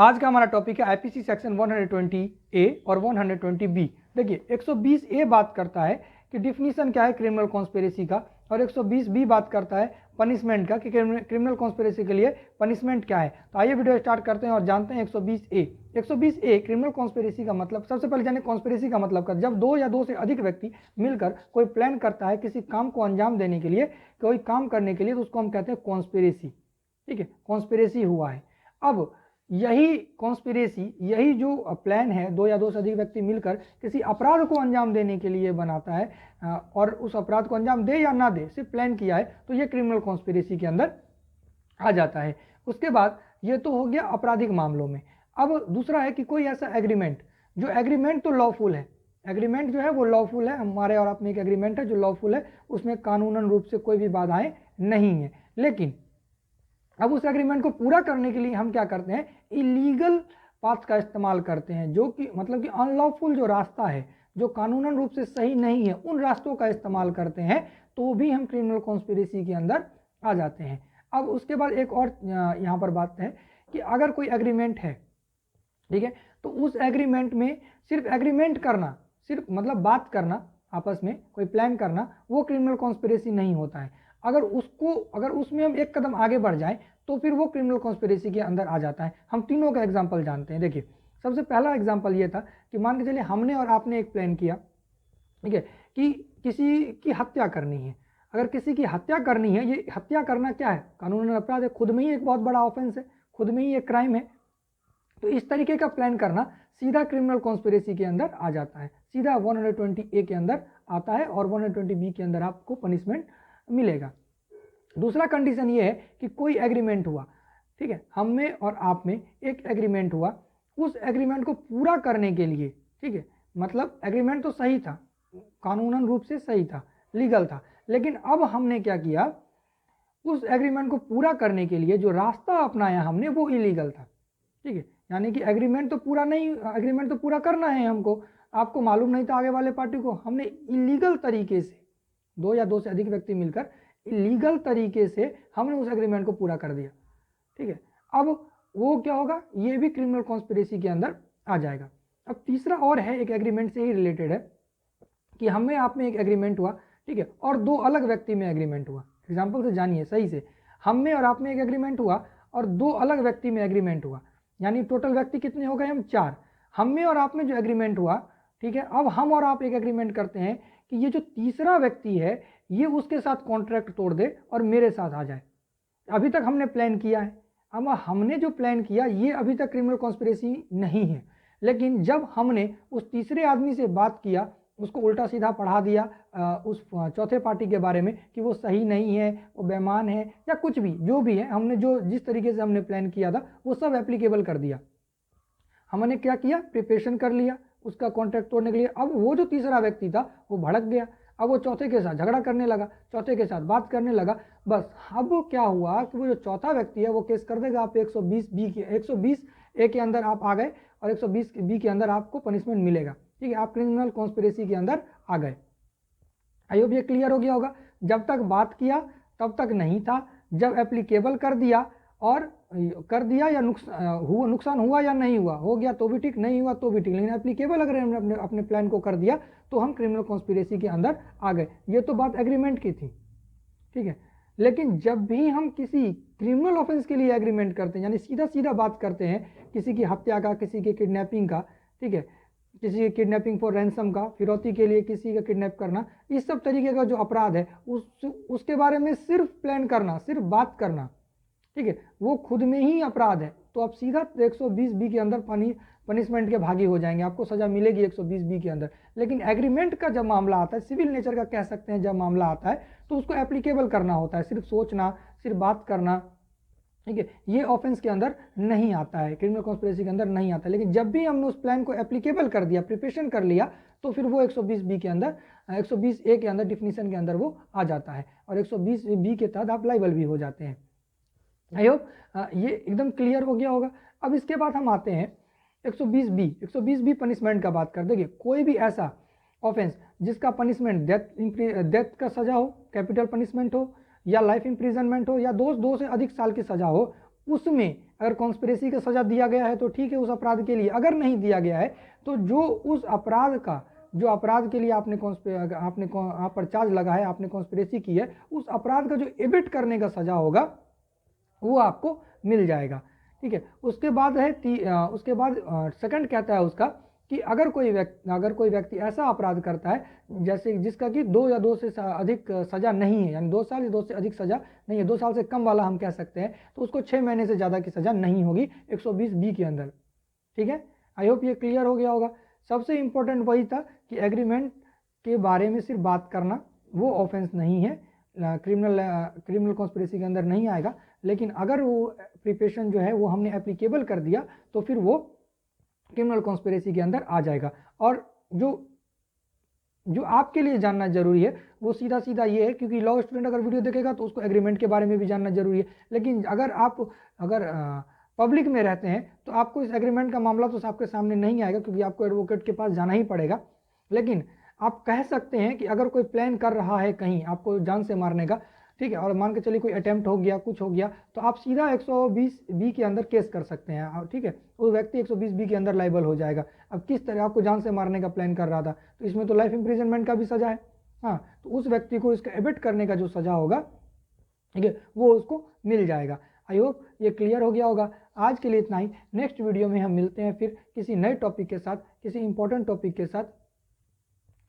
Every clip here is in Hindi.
आज का हमारा टॉपिक है आईपीसी सेक्शन 120 ए और 120 बी। देखिए 120 ए बात करता है कि डिफिनीशन क्या है क्रिमिनल कॉन्स्पिरेसी का, और 120 बी बात करता है पनिशमेंट का कि क्रिमिनल कॉन्स्पिरेसी के लिए पनिशमेंट क्या है। तो आइए वीडियो स्टार्ट करते हैं और जानते हैं 120 ए। 120 ए क्रिमिनल कॉन्स्पिरेसी का मतलब, सबसे पहले जाने कॉन्स्पिरेसी का मतलब कर, जब दो या दो से अधिक व्यक्ति मिलकर कोई प्लान करता है किसी काम को अंजाम देने के लिए, कोई काम करने के लिए, तो उसको हम कहते हैं कॉन्स्पिरेसी। ठीक है, कॉन्स्पिरेसी हुआ है। अब यही कॉन्स्पिरेसी, यही जो प्लान है दो या दो से अधिक व्यक्ति मिलकर किसी अपराध को अंजाम देने के लिए बनाता है और उस अपराध को अंजाम दे या ना दे, सिर्फ प्लान किया है, तो ये क्रिमिनल कॉन्स्पिरेसी के अंदर आ जाता है। उसके बाद ये तो हो गया आपराधिक मामलों में। अब दूसरा है कि कोई ऐसा एग्रीमेंट, जो एग्रीमेंट तो लॉफुल है, एग्रीमेंट जो है वो लॉफुल है, हमारे और आप में एक एग्रीमेंट है जो लॉफुल है, उसमें कानूनन रूप से कोई भी बाधाएं नहीं है, लेकिन अब उस एग्रीमेंट को पूरा करने के लिए हम क्या करते हैं, इलीगल पाथ का इस्तेमाल करते हैं, जो कि मतलब कि अनलॉफुल जो रास्ता है, जो कानूनन रूप से सही नहीं है, उन रास्तों का इस्तेमाल करते हैं, तो भी हम क्रिमिनल कॉन्स्पिरेसी के अंदर आ जाते हैं। अब उसके बाद एक और यहाँ पर बात है कि अगर कोई एग्रीमेंट है, ठीक है, तो उस एग्रीमेंट में सिर्फ एग्रीमेंट करना, सिर्फ मतलब बात करना, आपस में कोई प्लान करना, वो क्रिमिनल कॉन्स्पिरेसी नहीं होता है। अगर उसमें हम एक कदम आगे बढ़ जाएं तो फिर वो क्रिमिनल कॉन्स्पिरेसी के अंदर आ जाता है। हम तीनों का एग्जांपल जानते हैं। देखिए सबसे पहला एग्जांपल ये था कि मान के चलिए हमने और आपने एक प्लान किया, ठीक है, कि किसी की हत्या करनी है। अगर किसी की हत्या करनी है, ये हत्या करना क्या है, कानूनन अपराध है, खुद में ही एक बहुत बड़ा ऑफेंस है, खुद में ही एक क्राइम है। तो इस तरीके का प्लान करना सीधा क्रिमिनल कॉन्स्पिरेसी के अंदर आ जाता है, सीधा 120 ए के अंदर आता है और 120 बी के अंदर आपको पनिशमेंट मिलेगा। दूसरा कंडीशन ये है कि कोई एग्रीमेंट हुआ, ठीक है, हम में और आप में एक एग्रीमेंट हुआ, उस एग्रीमेंट को पूरा करने के लिए, ठीक है, मतलब एग्रीमेंट तो सही था, कानूनन रूप से सही था, लीगल था, लेकिन अब हमने क्या किया, उस एग्रीमेंट को पूरा करने के लिए जो रास्ता अपनाया हमने वो इलीगल था। ठीक है, यानी कि एग्रीमेंट तो पूरा नहीं, एग्रीमेंट तो पूरा करना है हमको, आपको मालूम नहीं था आगे वाले पार्टी को, हमने इलीगल तरीके से, दो या दो से अधिक व्यक्ति मिलकर इलीगल तरीके से हमने उस एग्रीमेंट को पूरा कर दिया। ठीक है, अब वो क्या होगा, ये भी क्रिमिनल कॉन्स्पिरेसी के अंदर आ जाएगा। अब तीसरा और है, एक एग्रीमेंट से ही रिलेटेड है, कि हमें आप में एक एग्रीमेंट हुआ, ठीक है, और दो अलग व्यक्ति में एग्रीमेंट हुआ। एग्जाम्पल से जानिए सही से, हम में और आप में एक एग्रीमेंट हुआ और दो अलग व्यक्ति में एग्रीमेंट हुआ, यानी टोटल व्यक्ति कितने हो गए, हम 4। हम में और आप में जो एग्रीमेंट हुआ, ठीक है, अब हम और आप एक एग्रीमेंट करते हैं कि ये जो तीसरा व्यक्ति है ये उसके साथ कॉन्ट्रैक्ट तोड़ दे और मेरे साथ आ जाए। अभी तक हमने प्लान किया है, अब हमने जो प्लान किया ये अभी तक क्रिमिनल कॉन्स्पिरेसी नहीं है, लेकिन जब हमने उस तीसरे आदमी से बात किया, उसको उल्टा सीधा पढ़ा दिया उस चौथे पार्टी के बारे में कि वो सही नहीं है, वो बेईमान है, या कुछ भी जो भी है, हमने जो जिस तरीके से हमने प्लान किया था वो सब एप्लीकेबल कर दिया। हमने क्या किया, प्रिपरेशन कर लिया उसका कॉन्ट्रैक्ट तोड़ने के लिए। अब वो जो तीसरा व्यक्ति था वो भड़क गया, अब वो चौथे के साथ झगड़ा करने लगा, चौथे के साथ बात करने लगा। बस अब क्या हुआ कि वो जो चौथा व्यक्ति है वो केस कर देगा आप 120 बी के, 120 ए के अंदर आप आ गए और 120 बी के अंदर आपको पनिशमेंट मिलेगा। ठीक है, आप क्रिमिनल कॉन्स्पिरेसी के अंदर आ गए। आई होप ये क्लियर हो गया होगा। जब तक बात किया तब तक नहीं था, जब एप्लीकेबल कर दिया और कर दिया या नुकसान हुआ या नहीं हुआ, हो गया तो भी ठीक, नहीं हुआ तो भी ठीक, लेकिन एप्लीकेबल अगर हमने अपने प्लान को कर दिया तो हम क्रिमिनल कॉन्स्पिरेसी के अंदर आ गए। ये तो बात एग्रीमेंट की थी, ठीक है, लेकिन जब भी हम किसी क्रिमिनल ऑफेंस के लिए एग्रीमेंट करते हैं, यानी सीधा सीधा बात करते हैं किसी की हत्या का, किसी की किडनैपिंग का, ठीक है, किसी की किडनैपिंग फॉर रैंसम का, फिरौती के लिए किसी का किडनैप करना, इस सब तरीके का जो अपराध है उसके बारे में सिर्फ प्लान करना, सिर्फ बात करना, ठीक है, वो खुद में ही अपराध है। तो आप सीधा 120 बी के अंदर पनिशमेंट के भागी हो जाएंगे, आपको सजा मिलेगी 120 बी के अंदर। लेकिन एग्रीमेंट का जब मामला आता है, सिविल नेचर का कह सकते हैं, जब मामला आता है तो उसको एप्लीकेबल करना होता है, सिर्फ सोचना, सिर्फ बात करना, ठीक है, ये ऑफेंस के अंदर नहीं आता है, क्रिमिनल कॉन्स्पिरेसी के अंदर नहीं आता है। लेकिन जब भी हमने उस प्लान को एप्लीकेबल कर दिया, प्रिपरेशन कर लिया, तो फिर वो 120 बी के अंदर, 120 ए के अंदर, डिफिनीशन के अंदर वो आ जाता है और 120 बी के तहत आप लाइबल भी हो जाते हैं। आई होप ये एकदम क्लियर हो गया होगा। अब इसके बाद हम आते हैं 120 बी पनिशमेंट का बात कर। देखिए कोई भी ऐसा ऑफेंस जिसका पनिशमेंट डेथ का सजा हो, कैपिटल पनिशमेंट हो, या लाइफ इम्प्रिजनमेंट हो, या दो से अधिक साल की सजा हो, उसमें अगर कॉन्स्पिरेसी का सजा दिया गया है तो ठीक है उस अपराध के लिए, अगर नहीं दिया गया है तो जो उस अपराध का, जो अपराध के लिए आपने आप पर चार्ज लगा है, आपने कॉन्स्पिरेसी की है, उस अपराध का जो एबिट करने का सजा होगा वो आपको मिल जाएगा। ठीक है, उसके बाद है उसके बाद सेकंड कहता है उसका कि अगर कोई व्यक्ति ऐसा अपराध करता है जैसे जिसका कि 2 या 2 से अधिक सजा नहीं है, यानी 2 साल या 2 से अधिक सजा नहीं है, 2 साल से कम वाला हम कह सकते हैं, तो उसको 6 महीने से ज़्यादा की सजा नहीं होगी 120B के अंदर। ठीक है, आई होप ये क्लियर हो गया होगा। सबसे इंपॉर्टेंट वही था कि एग्रीमेंट के बारे में सिर्फ बात करना वो ऑफेंस नहीं है, क्रिमिनल कॉन्स्पिरेसी के अंदर नहीं आएगा, लेकिन अगर वो प्रिपरेशन जो है वो हमने एप्लीकेबल कर दिया तो फिर वो क्रिमिनल कॉन्स्पिरेसी के अंदर आ जाएगा। और जो आपके लिए जानना जरूरी है वो सीधा सीधा ये है, क्योंकि लॉ स्टूडेंट अगर वीडियो देखेगा तो उसको एग्रीमेंट के बारे में भी जानना जरूरी है, लेकिन अगर पब्लिक में रहते हैं तो आपको इस एग्रीमेंट का मामला तो आपके सामने नहीं आएगा, क्योंकि आपको एडवोकेट के पास जाना ही पड़ेगा। लेकिन आप कह सकते हैं कि अगर कोई प्लान कर रहा है कहीं आपको जान से मारने का, ठीक है, और मान के चलिए कोई अटेम्प्ट हो गया, कुछ हो गया, तो आप सीधा 120B के अंदर केस कर सकते हैं। ठीक है, वो व्यक्ति 120B के अंदर लायबल हो जाएगा। अब किस तरह आपको जान से मारने का प्लान कर रहा था, तो इसमें तो लाइफ इम्प्रिजनमेंट का भी सजा है। हाँ, तो उस व्यक्ति को इसका एबिट करने का जो सजा होगा, ठीक है, वो उसको मिल जाएगा। आई होप ये क्लियर हो गया होगा। आज के लिए इतना ही। नेक्स्ट वीडियो में हम मिलते हैं फिर किसी नए टॉपिक के साथ, किसी इंपॉर्टेंट टॉपिक के साथ।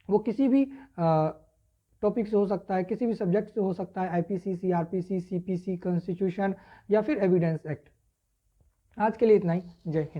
वो किसी भी टॉपिक से हो सकता है, किसी भी सब्जेक्ट से हो सकता है, IPC, CRPC, CPC, कॉन्स्टिट्यूशन या फिर एविडेंस एक्ट। आज के लिए इतना ही। जय हिंद।